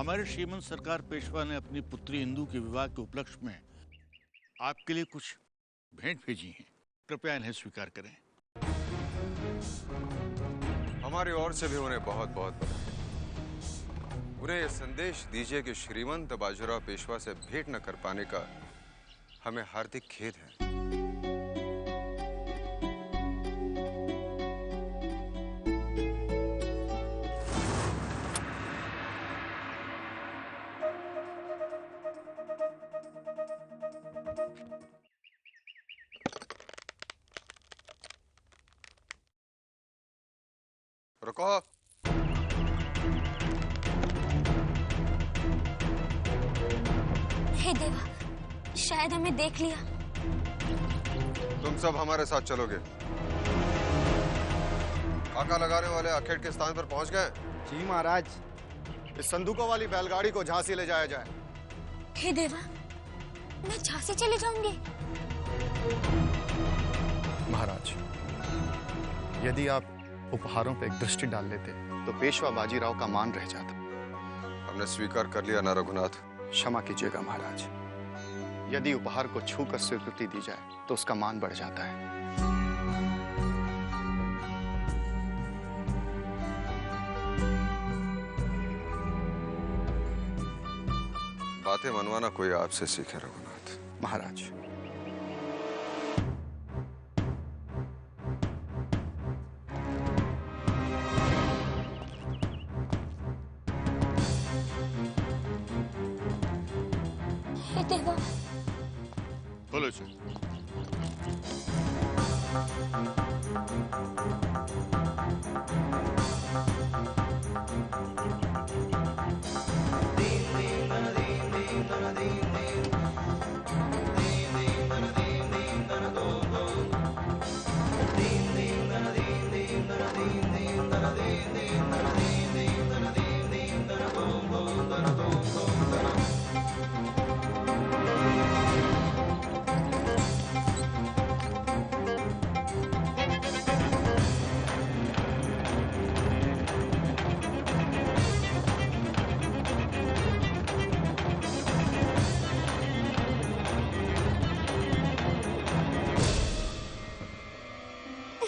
हमारे श्रीमंत सरकार पेशवा ने अपनी पुत्री इंदू के विवाह के उपलक्ष्य में आपके लिए कुछ भेंट भेजी हैं। कृपया इन्हें स्वीकार करें। हमारी ओर से भी उन्हें बहुत बहुत बधाई। उन्हें यह संदेश दीजिए कि श्रीमंत बाजीराव पेशवा से भेंट न कर पाने का हमें हार्दिक खेद है। रुको। हे देवा, शायद हमें देख लिया। तुम सब हमारे साथ चलोगे। आका लगाने वाले आखेड़ के स्थान पर पहुंच गए? जी महाराज। इस संदूकों वाली बैलगाड़ी को झांसी ले जाया जाए। हे देवा, मैं झांसी चले जाऊंगी। महाराज, यदि आप उपहारों पर एक दृष्टि डाल लेते तो पेशवा बाजीराव का मान रह जाता। हमने स्वीकार कर लिया ना रघुनाथ। क्षमा कीजिएगा महाराज, यदि उपहार को छूकर स्वीकृति दी जाए तो उसका मान बढ़ जाता है। बातें मनवाना कोई आपसे सीखे रघुनाथ। महाराज, हे देवा, बोलो जी।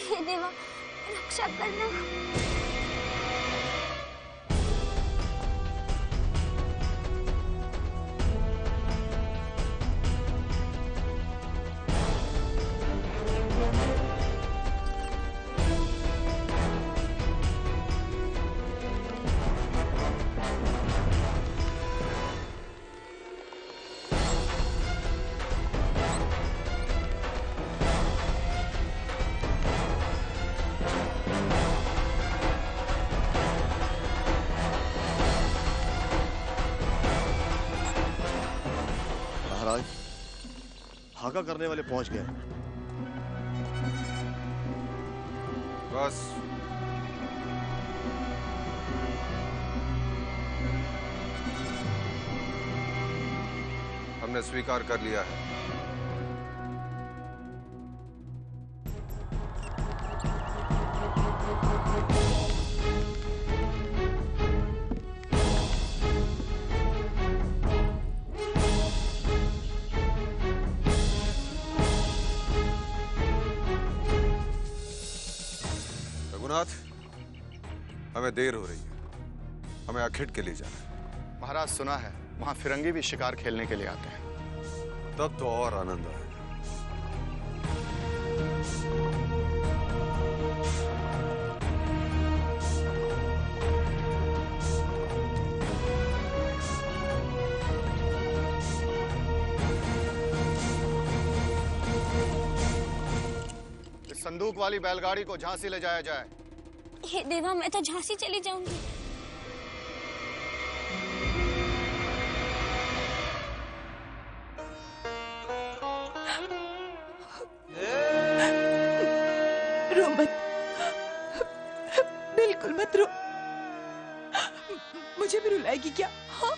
हे देवा, रक्षा करना। महाराज, हाका करने वाले पहुंच गए। बस हमने स्वीकार कर लिया है। रघुनाथ, हमें देर हो रही है, हमें आखेड़ के लिए जाना है। महाराज, सुना है वहां फिरंगी भी शिकार खेलने के लिए आते हैं। तब तो और आनंद आएगा। इस संदूक वाली बैलगाड़ी को झांसी ले जाया जाए। हे देवा, मैं तो झांसी चली जाऊंगी। रो मत, बिल्कुल मत रो। मुझे भी रुलाएगी क्या? हाँ?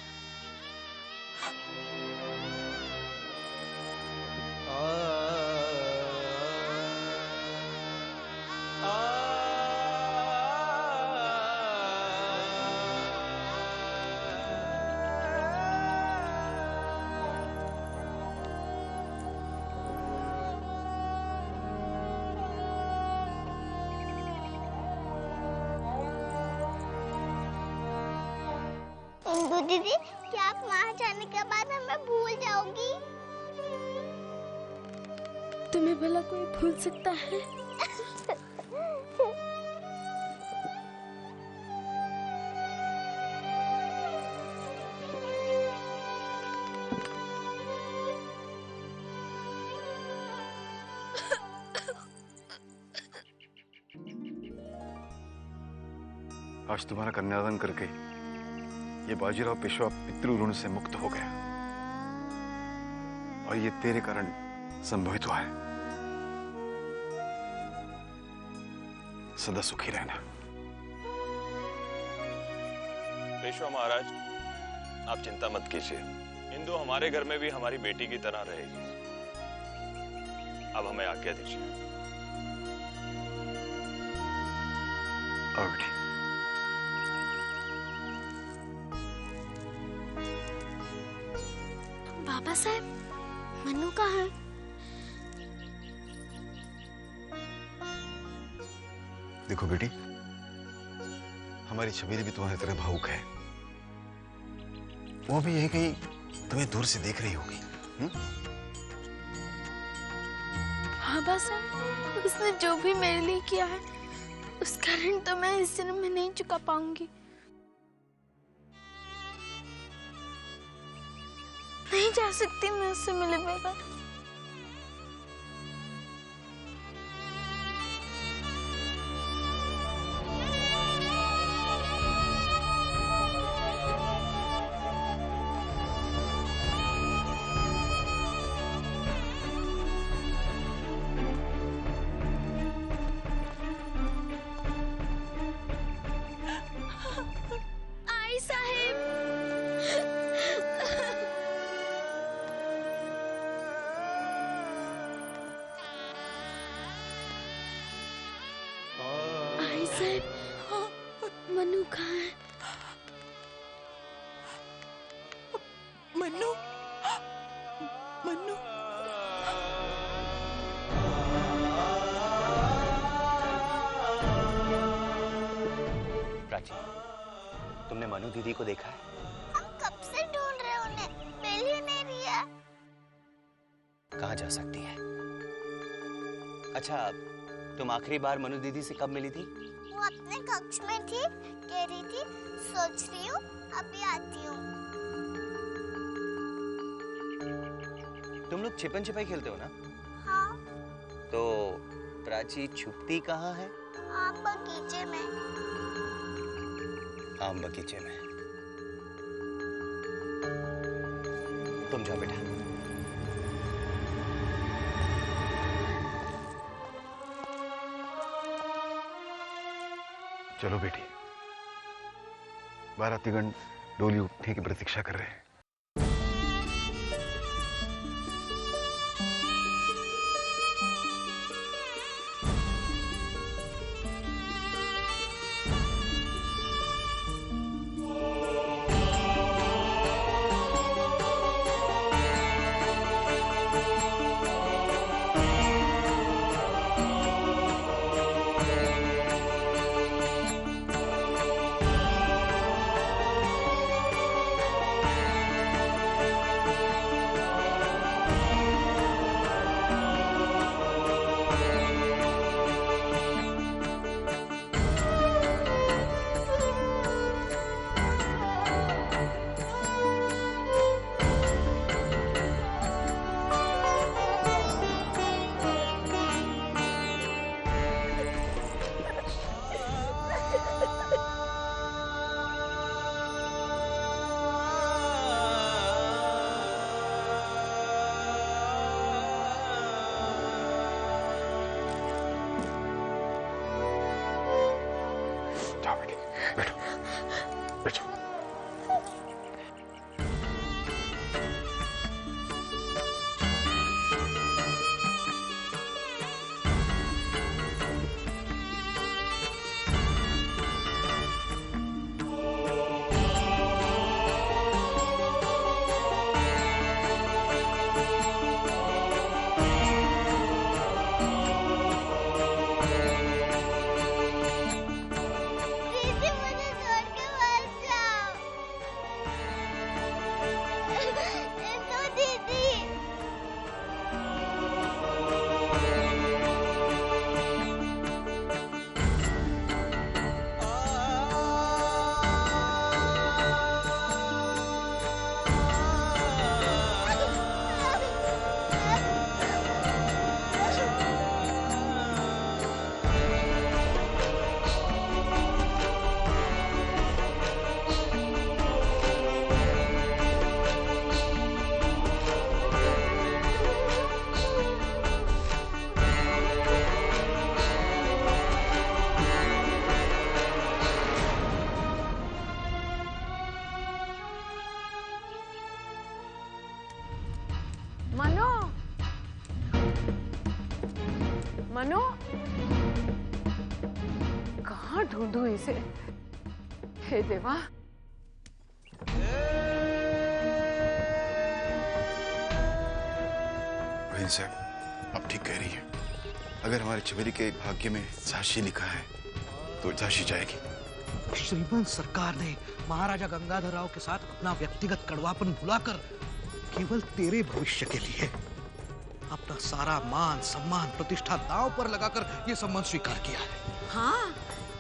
दीदी, क्या आप वहाँ जाने के बाद हमें भूल जाओगी? तुम्हें भला कोई भूल सकता है? आज तुम्हारा कन्यादान करके ये बाजीराव पेशवा पितृ ऋण से मुक्त हो गया और ये तेरे कारण संभवित हुआ है। सदा सुखी रहना। पेशवा महाराज, आप चिंता मत कीजिए। इंदु हमारे घर में भी हमारी बेटी की तरह रहेगी। अब हमें आज्ञा दीजिए। आओ बेटी। बाबा साहब, मनु कहाँ है? देखो बेटी, हमारी छबीली भी तुम्हारी तरह भावुक है। वो भी यही कहीं तुम्हें दूर से देख रही होगी। हाँ बाबा साहब, उसने जो भी मेरे लिए किया है उसका ऋण तो मैं इस जन्म में नहीं चुका पाऊंगी। नहीं जा सकती मैं उससे मिले बगैर। आई साहिब, आई साहिब, मनु कहाँ है? मन्नू, मन्नू, प्राची, तुमने मनु दीदी को देखा है? हम कब से ढूंढ रहे उन्हें, मिल ही नहीं रही है। कहाँ जा सकती है? अच्छा, तुम आखिरी बार मनु दीदी से कब मिली थी? वो अपने कक्ष में थी, कह रही थी सोच रही हूँ अभी आती हूँ। तुम लोग छिपन छिपाई खेलते हो ना? हाँ, तो प्राची छुपती कहाँ है? आम बगीचे में। आम बगीचे में। तुम जाओ बेटा। चलो बेटी, बारातीगण डोली उठने की प्रतीक्षा कर रहे हैं। मनो, मनो, कहाँ ढूंढूं इसे? हे देवा। बहन साहब, आप ठीक कह रही हैं। अगर हमारे छबेली के भाग्य में झांसी लिखा है तो झांसी जाएगी। श्रीमंत सरकार ने महाराजा गंगाधर राव के साथ अपना व्यक्तिगत कड़वापन भुलाकर केवल तेरे भविष्य के लिए अपना सारा मान सम्मान प्रतिष्ठा दांव पर लगाकर ये सम्मान स्वीकार किया है। हाँ,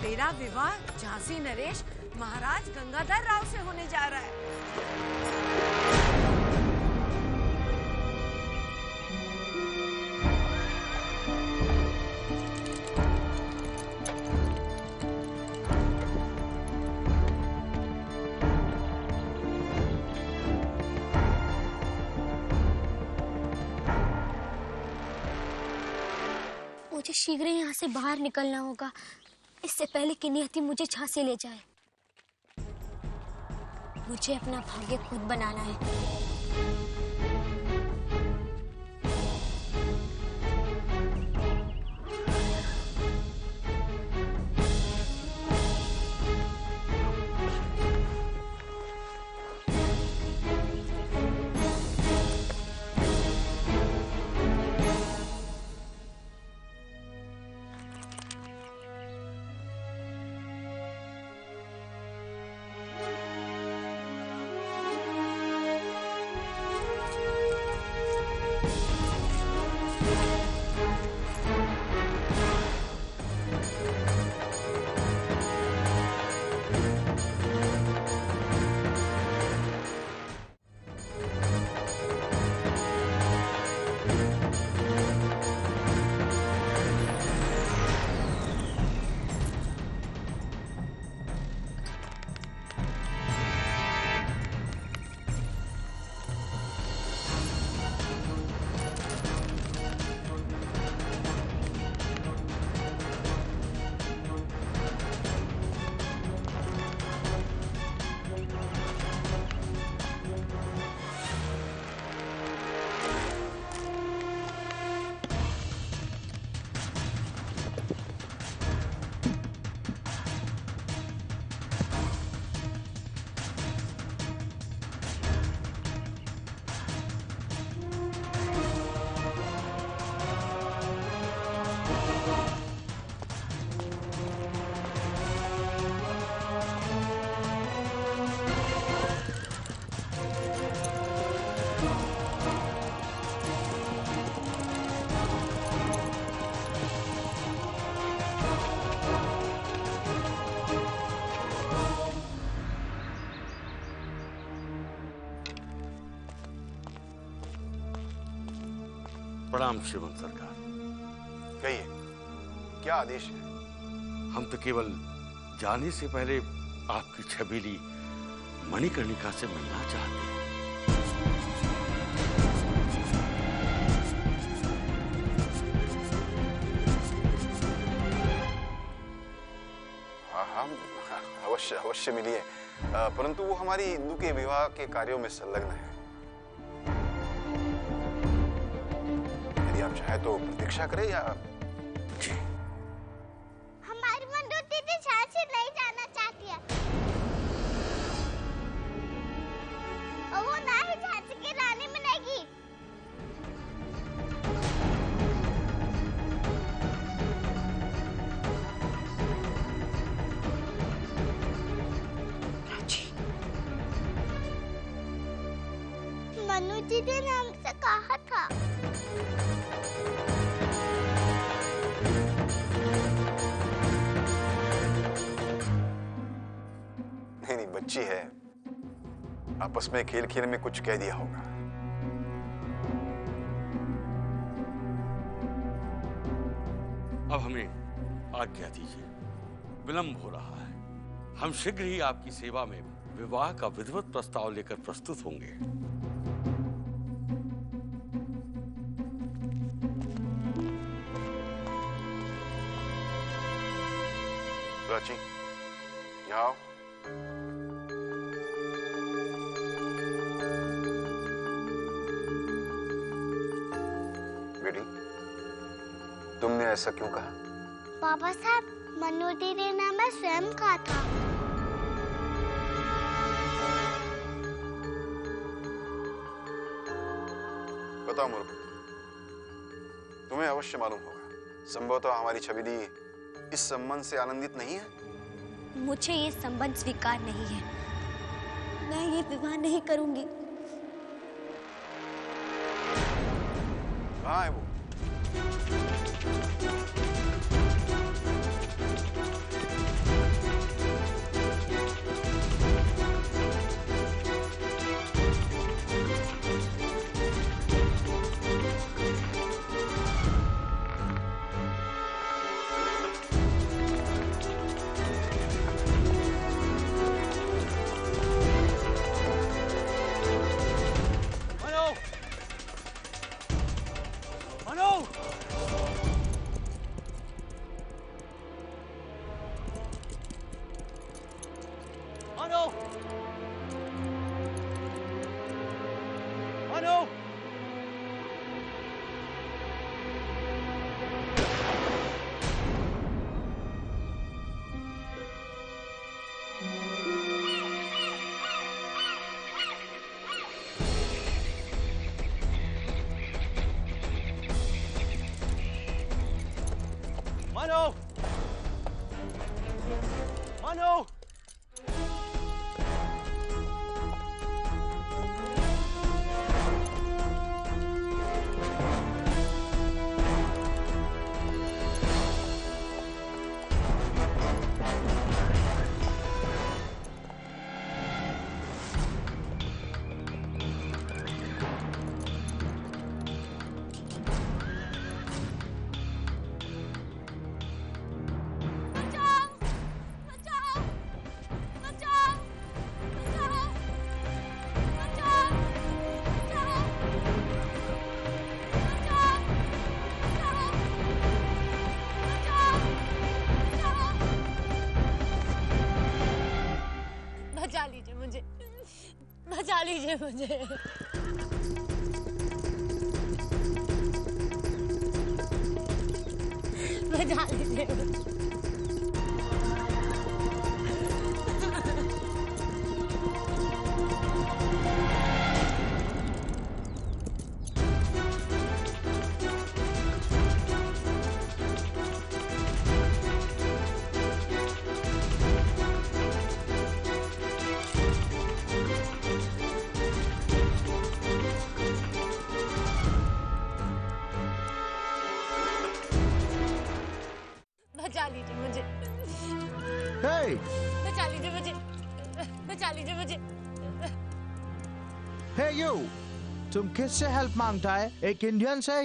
तेरा विवाह झांसी नरेश महाराज गंगाधर राव से होने जा रहा है। मुझे शीघ्र ही यहाँ से बाहर निकलना होगा, इससे पहले कि नियति मुझे झांसी ले जाए। मुझे अपना भाग्य खुद बनाना है। प्रणाम श्रीमंत सरकार। कहिए, क्या आदेश है? हम तो केवल जाने से पहले आपकी छबीली मणिकर्णिका से मिलना चाहते हैं। हाँ, अवश्य अवश्य मिलिए, परंतु वो हमारी इंदु के विवाह के कार्यों में संलग्न है। यदि आप चाहे तो प्रतीक्षा करें या जी। हमारी मंदू दीदी झांसी नहीं जाना चाहती है और वो ना ही झांसी की रानी बनेगी। मनु दीदी ने हमसे कहा था। नहीं, बच्ची है, आपस में खेल खेल में कुछ कह दिया होगा। अब हमें आज्ञा दीजिए, विलंब हो रहा है। हम शीघ्र ही आपकी सेवा में विवाह का विधिवत प्रस्ताव लेकर प्रस्तुत होंगे। प्राची, यहाँ आओ। ऐसा क्यों कहा? पापा साहब, मनु दीदी ने मैं स्वयं कहा था। बताओ मूर्ख, तुम्हें अवश्य मालूम होगा, संभवतः हमारी छवि दी इस संबंध से आनंदित नहीं है। मुझे ये संबंध स्वीकार नहीं है। मैं ये विवाह नहीं करूंगी। कहाँ है वो? बचा लीजिए मुझे। बचा लीजिए। बचा लीजिए मुझे। Hey! बचा लीजिए मुझे। बचा लीजिए मुझे। Hey you! तुम किससे हेल्प मांगता है? एक इंडियन से?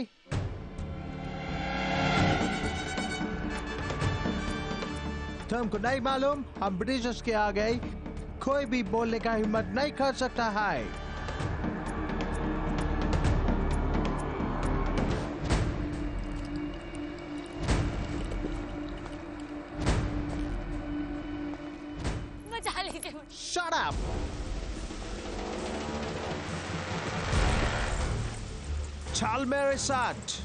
तुमको नहीं मालूम हम ब्रिटिशर्स के आगे कोई भी बोलने का हिम्मत नहीं कर सकता है। Shut up! चल मेरे साथ।